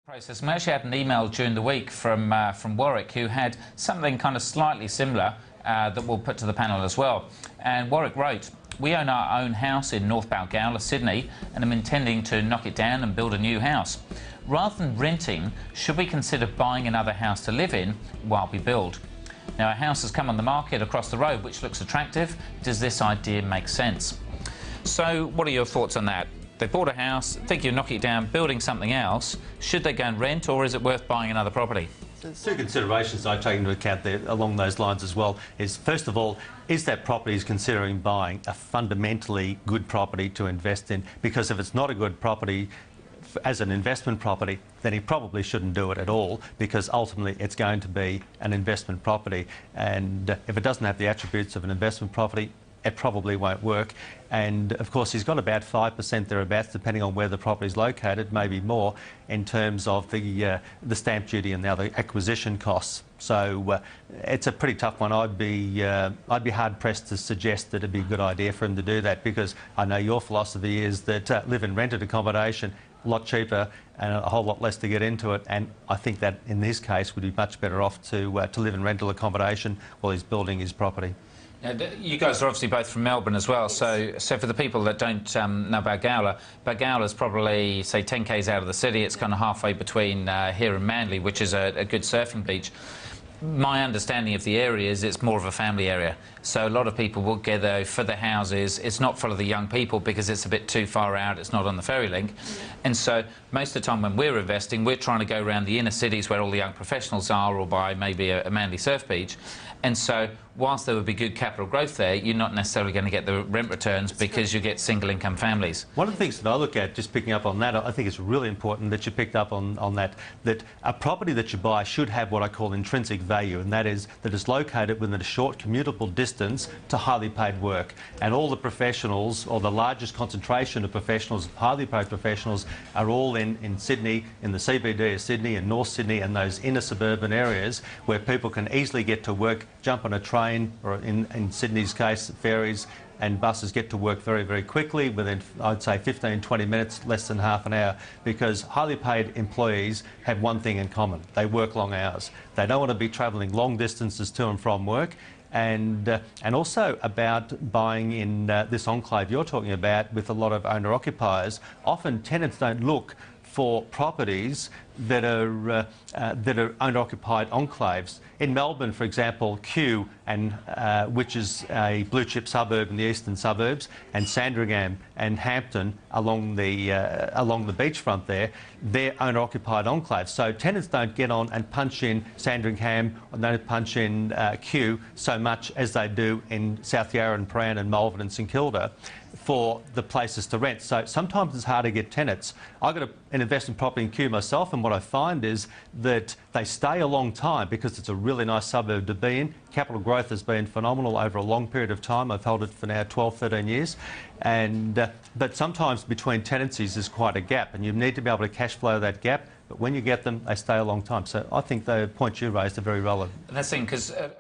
Process. We actually had an email during the week from Warwick, who had something kind of slightly similar that we'll put to the panel as well. And Warwick wrote, "We own our own house in North Balgowlah, Sydney, and I'm intending to knock it down and build a new house. Rather than renting, should we consider buying another house to live in while we build? Now, a house has come on the market across the road which looks attractive. Does this idea make sense?" So what are your thoughts on that? They bought a house, thinking of knocking it down, building something else. Should they go and rent, or is it worth buying another property? There's two considerations I take into account there along those lines as well. Is first of all, is that property he's considering buying a fundamentally good property to invest in? Because if it's not a good property as an investment property, then he probably shouldn't do it at all, because ultimately it's going to be an investment property, and if it doesn't have the attributes of an investment property, it probably won't work. And of course he's got about 5% thereabouts, depending on where the property is located, maybe more, in terms of the stamp duty and now the acquisition costs. So it's a pretty tough one. I'd be hard pressed to suggest that it'd be a good idea for him to do that, because I know your philosophy is that live in rented accommodation, a lot cheaper and a whole lot less to get into it, and I think that in this case would be much better off to live in rental accommodation while he's building his property. You guys are obviously both from Melbourne as well, so for the people that don't know Balgowlah, Balgowlah's probably, say, 10 k's out of the city. It's kind of halfway between here and Manly, which is a good surfing beach. My understanding of the area is it's more of a family area, so a lot of people will gather for the houses. It's not full of the young people because it's a bit too far out, it's not on the ferry link. And so most of the time when we're investing, we're trying to go around the inner cities where all the young professionals are, or buy maybe a Manly surf beach. And so whilst there would be good capital growth there, you're not necessarily going to get the rent returns because you get single income families. One of the things that I look at, just picking up on that, I think it's really important that you picked up on that a property that you buy should have what I call intrinsic value, and that is that it's located within a short commutable distance to highly paid work. And all the professionals, or the largest concentration of professionals, highly paid professionals, are all in Sydney, in the CBD of Sydney and North Sydney and those inner suburban areas where people can easily get to work, jump on a train, or in Sydney's case, ferries and buses, get to work very, very quickly within, I'd say, 15, 20 minutes, less than half an hour, because highly paid employees have one thing in common: they work long hours. They don't want to be travelling long distances to and from work. And also about buying in this enclave you're talking about with a lot of owner-occupiers. Often tenants don't look for properties that are owner-occupied enclaves. In Melbourne, for example, Kew, which is a blue-chip suburb in the eastern suburbs, and Sandringham and Hampton along the beachfront there, they're owner-occupied enclaves. So tenants don't get on and punch in Sandringham, or don't punch in Kew so much as they do in South Yarra and Prahran and Malvern and St Kilda for the places to rent. So sometimes it's hard to get tenants. I got an investment property in Kew myself, and what I find is that they stay a long time because it's a really nice suburb to be in. Capital growth has been phenomenal over a long period of time. I've held it for now 12, 13 years. But sometimes between tenancies there's quite a gap, and you need to be able to cash flow that gap. But when you get them, they stay a long time. So I think the points you raised are very relevant. And that's the thing, because